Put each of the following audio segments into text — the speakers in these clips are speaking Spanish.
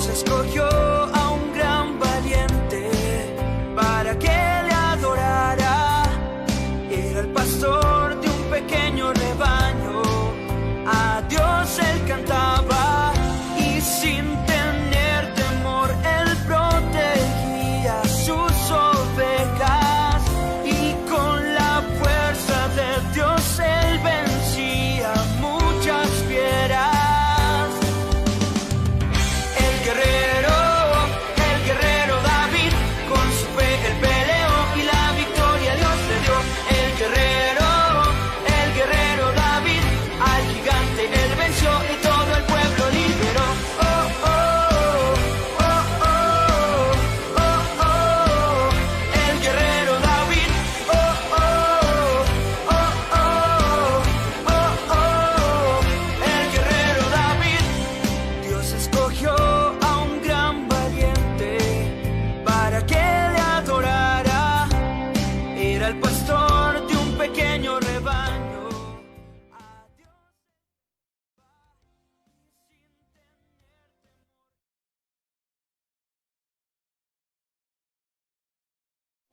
Dios escogió a un gran valiente para que le adorara. Era el pastor de un pequeño rebaño, a Dios él cantaba, y sin tener temor él protegía sus ovejas, y con la fuerza de Dios él vencía muchas fieras. El guerrero David, con su fe él peleó y la victoria Dios le dio. El guerrero David, al gigante él venció y todo el pueblo liberó. Oh, oh, oh, oh, oh, oh, el guerrero David. Oh, oh, oh, oh, oh, oh, el guerrero David. Dios escogió a un gran valiente para que le adorara. Era el pastor de un pequeño rebaño.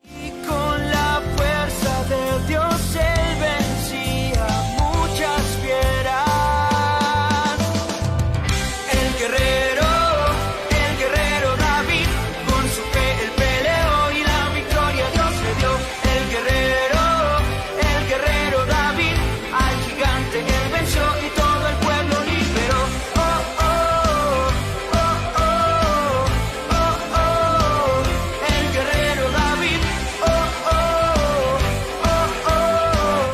Y con la fuerza de Dios él vencía muchas fieras. El guerrero David, con su fe él peleó y la victoria Dios le dio. El guerrero David, al gigante él venció y todo el pueblo liberó. Oh, oh, oh, oh, oh, oh, el guerrero David. Oh, oh, oh, oh.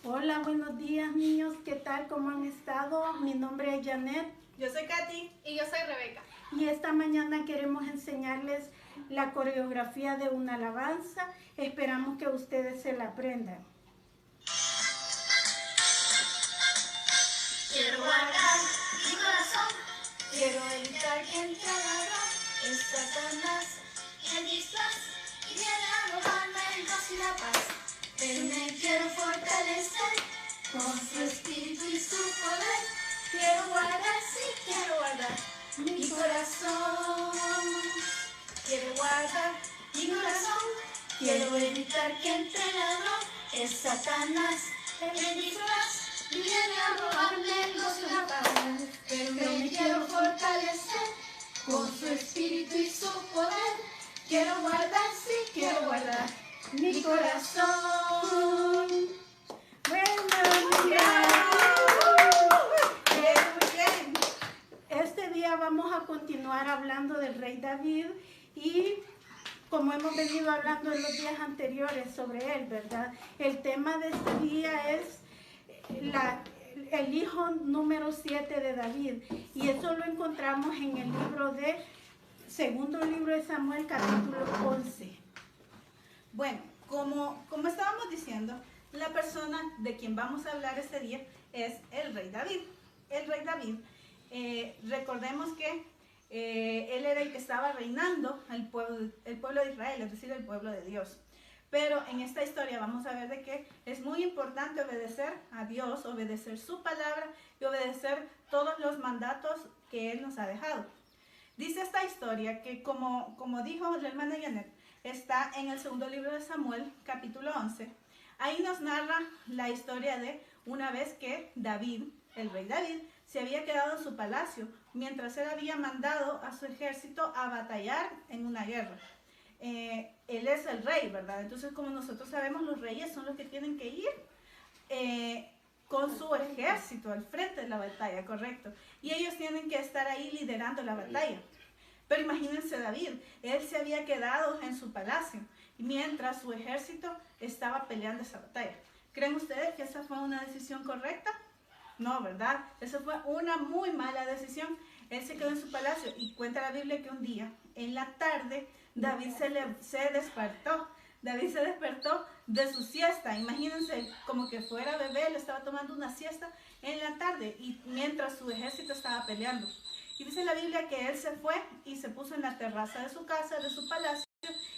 Hola, buenos días niños, ¿qué tal? ¿Cómo han estado? Mi nombre es Janet Yo soy Katy. Y yo soy Rebeca. y esta mañana queremos enseñarles la coreografía de una alabanza. Esperamos que ustedes se la aprendan. Quiero guardar mi corazón, quiero evitar que entre ladrón, es Satanás, el disfraz, y viene a robarme el gozo y la paz. Pero me quiero fortalecer con su espíritu y su poder. Quiero guardar, sí, quiero guardar mi corazón. Quiero guardar mi corazón, quiero evitar que entre ladrón, es Satanás, el disfraz, y viene a robarme el gozo y la paz. Pero me quiero fortalecer con su espíritu y su poder. Quiero guardar, sí, quiero guardar mi corazón. Bueno, niñas, Muy bien. este día vamos a continuar hablando del rey David y como hemos venido hablando en los días anteriores sobre él, ¿verdad? El tema de este día es el hijo número 7 de David, y eso lo encontramos en el segundo libro de Samuel, capítulo 11. Bueno, como estábamos diciendo, la persona de quien vamos a hablar este día es el rey David. El rey David, recordemos que él era el que estaba reinando el pueblo de Israel, es decir, el pueblo de Dios. Pero en esta historia vamos a ver de que es muy importante obedecer a Dios, obedecer su palabra y obedecer todos los mandatos que Él nos ha dejado. Dice esta historia que, como dijo la hermana Janet, está en el segundo libro de Samuel, capítulo 11. Ahí nos narra la historia de una vez que David, el rey David, se había quedado en su palacio, mientras él había mandado a su ejército a batallar en una guerra. Él es el rey, ¿verdad? Entonces, como nosotros sabemos, los reyes son los que tienen que ir con su ejército al frente de la batalla, correcto. Y ellos tienen que estar ahí liderando la batalla. Pero imagínense David, él se había quedado en su palacio, mientras su ejército estaba peleando esa batalla. ¿Creen ustedes que esa fue una decisión correcta? No, ¿verdad? Eso fue una muy mala decisión. Él se quedó en su palacio y cuenta la Biblia que un día, en la tarde, David se despertó. David se despertó de su siesta. Imagínense, como que fuera bebé, le estaba tomando una siesta en la tarde y mientras su ejército estaba peleando. Y dice la Biblia que él se fue y se puso en la terraza de su casa, de su palacio,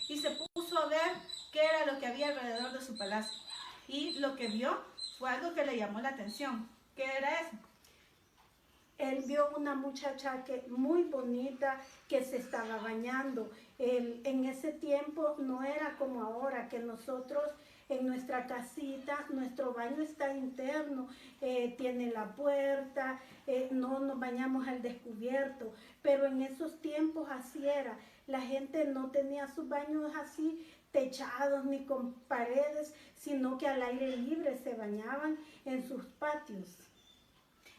y se puso a ver qué era lo que había alrededor de su palacio. Y lo que vio fue algo que le llamó la atención. ¿Qué era eso? Él vio una muchacha muy bonita que se estaba bañando. En ese tiempo no era como ahora, que nosotros en nuestra casita, nuestro baño está interno, tiene la puerta, no nos bañamos al descubierto. Pero en esos tiempos así era. La gente no tenía sus baños así techados ni con paredes, sino que al aire libre se bañaban en sus patios.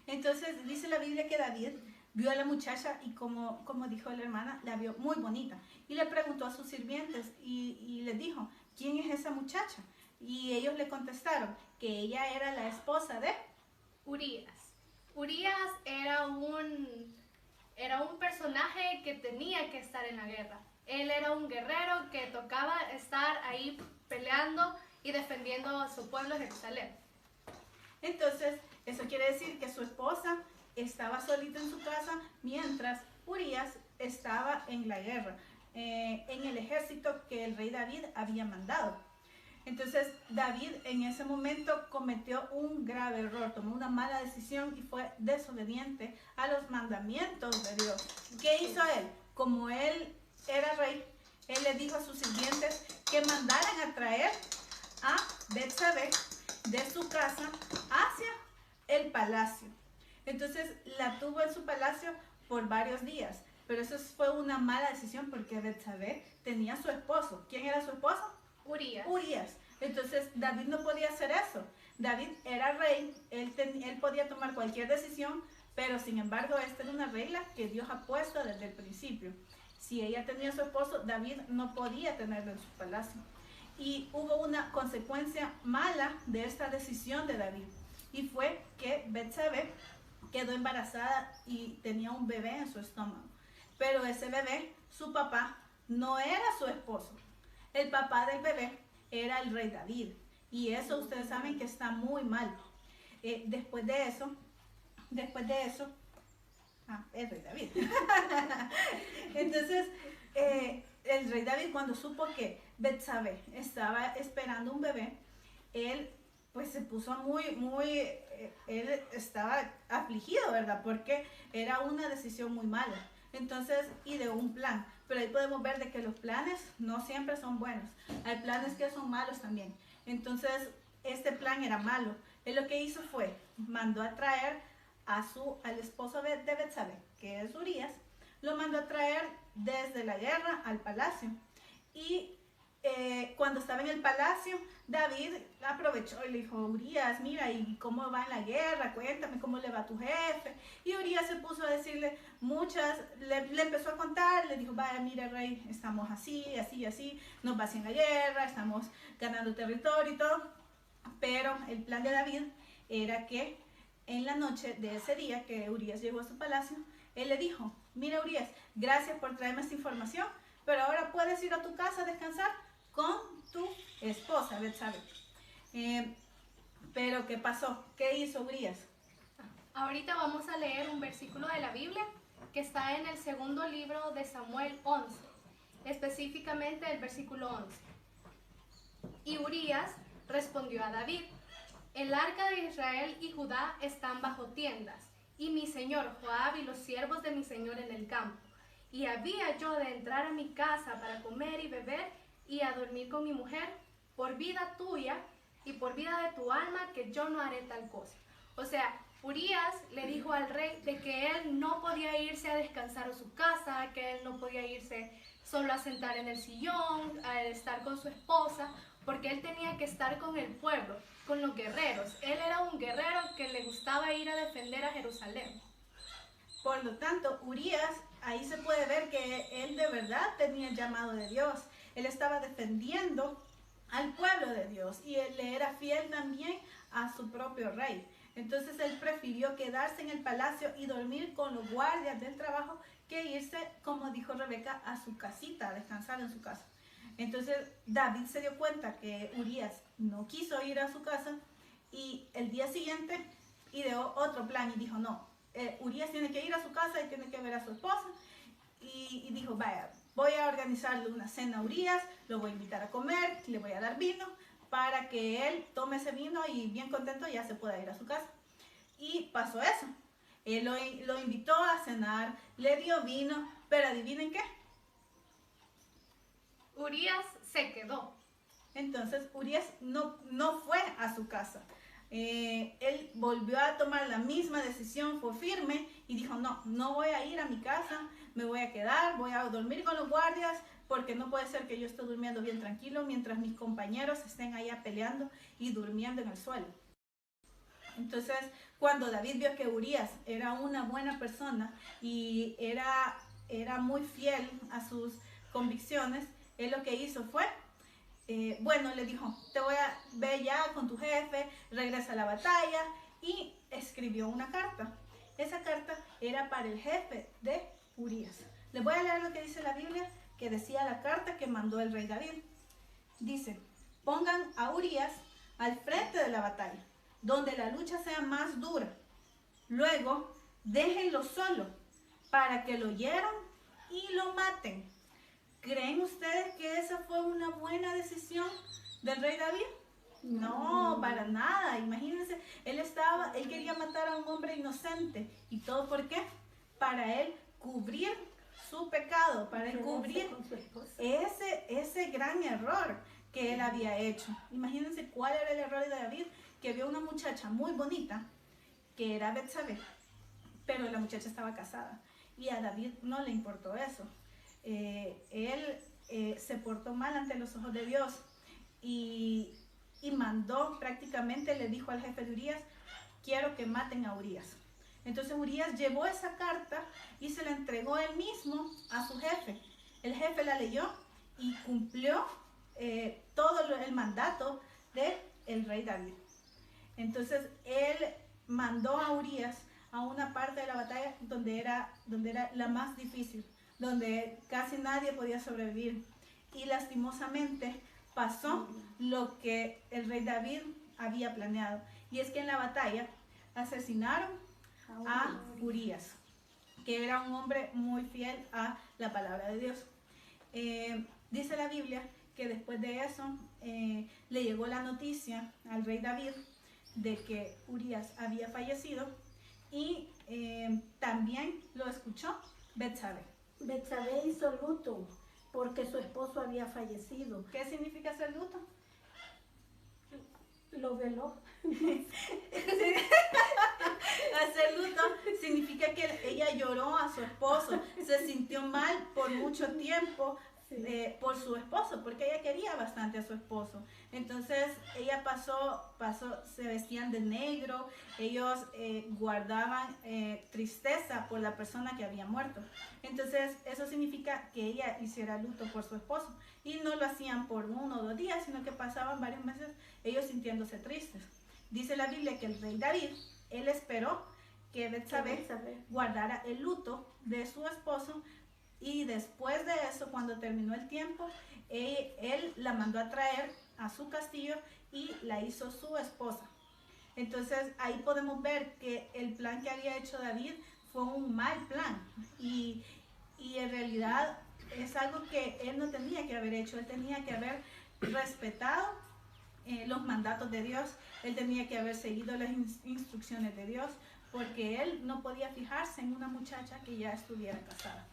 Entonces dice la Biblia que David vio a la muchacha y como dijo la hermana, la vio muy bonita. Y le preguntó a sus sirvientes y les dijo, ¿quién es esa muchacha? Y ellos le contestaron que ella era la esposa de Urías. Urías era un personaje que tenía que estar en la guerra. Él era un guerrero que tocaba estar ahí peleando y defendiendo a su pueblo Jerusalén. Entonces, eso quiere decir que su esposa estaba solita en su casa mientras Urías estaba en la guerra, en el ejército que el rey David había mandado. Entonces, David en ese momento cometió un grave error, tomó una mala decisión y fue desobediente a los mandamientos de Dios. ¿Qué hizo él? Como él era rey, él le dijo a sus sirvientes que mandaran a traer a Betsabé de su casa hacia el palacio. Entonces la tuvo en su palacio por varios días, pero eso fue una mala decisión porque Betsabé tenía a su esposo. ¿Quién era su esposo? Urías. Urías. Entonces David no podía hacer eso. David era rey, él podía tomar cualquier decisión, pero sin embargo esta era una regla que Dios ha puesto desde el principio. Si ella tenía a su esposo, David no podía tenerlo en su palacio. Y hubo una consecuencia mala de esta decisión de David. Y fue que Betsabé quedó embarazada y tenía un bebé en su estómago. Pero ese bebé, su papá, no era su esposo. El papá del bebé era el rey David. Y eso ustedes saben que está muy mal. Después de eso, el rey David. Entonces, el rey David, cuando supo que Betsabé estaba esperando un bebé, él pues se puso él estaba afligido, ¿verdad? Porque era una decisión muy mala. Entonces, ideó un plan. Pero ahí podemos ver de que los planes no siempre son buenos. Hay planes que son malos también. Entonces, este plan era malo. Él lo que hizo fue, mandó a traer al esposo de Betsabé, que es Urías, lo mandó a traer desde la guerra al palacio. Y cuando estaba en el palacio, David aprovechó y le dijo, Urías, mira, ¿y cómo va en la guerra? Cuéntame cómo le va a tu jefe. Y Urías se puso a decirle le empezó a contar, le dijo, vaya, mira, rey, estamos así, nos va así en la guerra, estamos ganando territorio y todo. Pero el plan de David era que en la noche de ese día que Urías llegó a su palacio, él le dijo, mira, Urías, gracias por traerme esta información, pero ahora puedes ir a tu casa a descansar con tu esposa, Betsabé. Pero ¿qué pasó? ¿Qué hizo Urías? Ahorita vamos a leer un versículo de la Biblia que está en el segundo libro de Samuel 11, específicamente el versículo 11. Y Urías respondió a David, el arca de Israel y Judá están bajo tiendas, y mi señor Joab y los siervos de mi señor en el campo. Y había yo de entrar a mi casa para comer y beber y a dormir con mi mujer, por vida tuya y por vida de tu alma, que yo no haré tal cosa. O sea, Urías le dijo al rey de que él no podía irse a descansar a su casa, que él no podía irse solo a sentar en el sillón, a estar con su esposa, porque él tenía que estar con el pueblo, con los guerreros. Él era un guerrero que le gustaba ir a defender a Jerusalén. Por lo tanto, Urías, ahí se puede ver que él de verdad tenía el llamado de Dios. Él estaba defendiendo al pueblo de Dios y él le era fiel también a su propio rey. Entonces él prefirió quedarse en el palacio y dormir con los guardias del trabajo que irse, como dijo Rebeca, a su casita, a descansar en su casa. Entonces David se dio cuenta que Urías no quiso ir a su casa y el día siguiente ideó otro plan y dijo, no, Urías tiene que ir a su casa y tiene que ver a su esposa. Y dijo, vaya, voy a organizarle una cena a Urías, lo voy a invitar a comer, le voy a dar vino para que él tome ese vino y bien contento ya se pueda ir a su casa. Y pasó eso. Él lo invitó a cenar, le dio vino, pero adivinen qué. Urías se quedó. Entonces Urías no fue a su casa. Él volvió a tomar la misma decisión, fue firme y dijo, no voy a ir a mi casa, me voy a quedar, voy a dormir con los guardias, porque no puede ser que yo esté durmiendo bien tranquilo mientras mis compañeros estén allá peleando y durmiendo en el suelo. Entonces, cuando David vio que Urías era una buena persona y era muy fiel a sus convicciones, él lo que hizo fue, le dijo, ve ya con tu jefe, regresa a la batalla, y escribió una carta. Esa carta era para el jefe de Urías. Les voy a leer lo que dice la Biblia, que decía la carta que mandó el rey David. Dice, pongan a Urías al frente de la batalla, donde la lucha sea más dura. Luego, déjenlo solo, para que lo hieran y lo maten. ¿Creen ustedes que esa fue una buena decisión del rey David? No, para nada. Imagínense, él quería matar a un hombre inocente. ¿Y todo por qué? Para él cubrir su pecado, para él cubrir ese gran error que él había hecho. Imagínense cuál era el error de David, que vio una muchacha muy bonita, que era Betsabé, pero la muchacha estaba casada. Y a David no le importó eso. Él se portó mal ante los ojos de Dios y mandó, prácticamente le dijo al jefe de Urías, quiero que maten a Urías. Entonces Urías llevó esa carta y se la entregó él mismo a su jefe. El jefe la leyó y cumplió todo el mandato del rey David. Entonces él mandó a Urías a una parte de la batalla donde era la más difícil, donde casi nadie podía sobrevivir. Y lastimosamente pasó lo que el rey David había planeado. Y es que en la batalla asesinaron a Urías, que era un hombre muy fiel a la palabra de Dios. Dice la Biblia que después de eso le llegó la noticia al rey David de que Urías había fallecido y también lo escuchó Betsabé. Betsabé hizo luto porque su esposo había fallecido. ¿Qué significa hacer luto? Lo veló. Hacer luto significa que ella lloró a su esposo, se sintió mal por mucho tiempo por su esposo, porque ella quería bastante a su esposo. Entonces ella se vestían de negro, ellos guardaban tristeza por la persona que había muerto. Entonces eso significa que ella hiciera luto por su esposo, y no lo hacían por 1 o 2 días, sino que pasaban varios meses ellos sintiéndose tristes. Dice la Biblia que el rey David, él esperó que Betsabé guardara el luto de su esposo, y después de eso, cuando terminó el tiempo, él la mandó a traer a su castillo y la hizo su esposa. Entonces ahí podemos ver que el plan que había hecho David fue un mal plan, y en realidad es algo que él no tenía que haber hecho. Él tenía que haber respetado los mandatos de Dios, él tenía que haber seguido las instrucciones de Dios, porque él no podía fijarse en una muchacha que ya estuviera casada.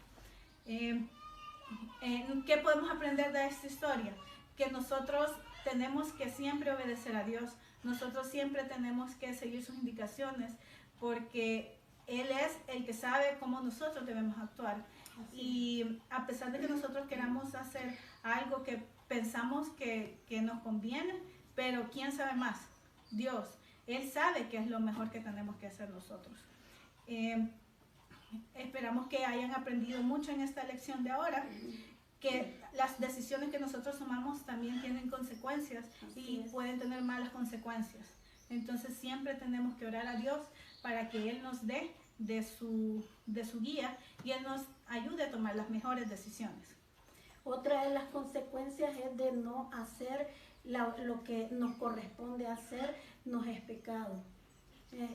¿Qué podemos aprender de esta historia? Que nosotros tenemos que siempre obedecer a Dios, nosotros siempre tenemos que seguir sus indicaciones, porque Él es el que sabe cómo nosotros debemos actuar. Y a pesar de que nosotros queramos hacer algo que pensamos que nos conviene, pero ¿quién sabe más? Dios. Él sabe qué es lo mejor que tenemos que hacer nosotros. Esperamos que hayan aprendido mucho en esta lección de ahora, que las decisiones que nosotros tomamos también tienen consecuencias y pueden tener malas consecuencias. Entonces siempre tenemos que orar a Dios para que Él nos dé de su guía y Él nos ayude a tomar las mejores decisiones. Otra de las consecuencias es de no hacer lo que nos corresponde hacer, nos es pecado.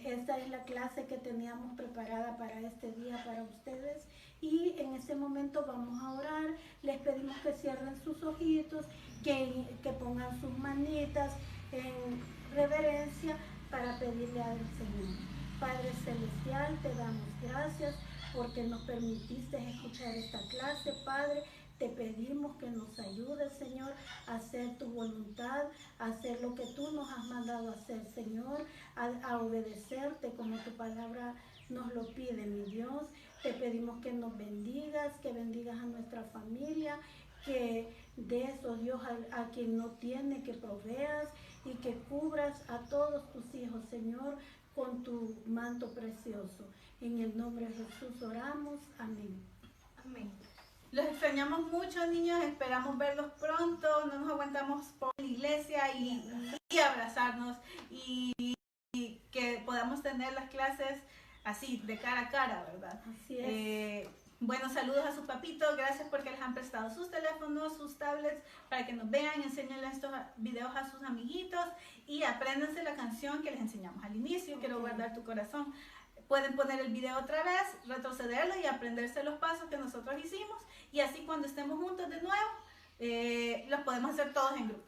Esta es la clase que teníamos preparada para este día para ustedes y en este momento vamos a orar. Les pedimos que cierren sus ojitos, que pongan sus manitas en reverencia para pedirle al Señor. Padre Celestial, te damos gracias porque nos permitiste escuchar esta clase, Padre. Te pedimos que nos ayudes, Señor, a hacer tu voluntad, a hacer lo que tú nos has mandado a hacer, Señor, a obedecerte como tu palabra nos lo pide, mi Dios. Te pedimos que nos bendigas, que bendigas a nuestra familia, que des, oh Dios, a quien no tiene, que proveas y que cubras a todos tus hijos, Señor, con tu manto precioso. En el nombre de Jesús oramos. Amén. Amén. Los extrañamos mucho, niños, esperamos verlos pronto, no nos aguantamos por la iglesia y abrazarnos y que podamos tener las clases así, de cara a cara, ¿verdad? Así es. Bueno, saludos a sus papitos, gracias porque les han prestado sus teléfonos, sus tablets, para que nos vean, enséñenle estos videos a sus amiguitos y apréndanse la canción que les enseñamos al inicio, Quiero guardar tu corazón. Pueden poner el video otra vez, retrocederlo y aprenderse los pasos que nosotros hicimos. Y así cuando estemos juntos de nuevo, los podemos hacer todos en grupo.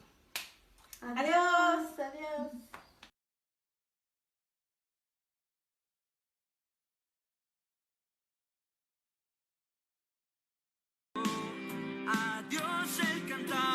Adiós. Adiós. Adiós el cantar.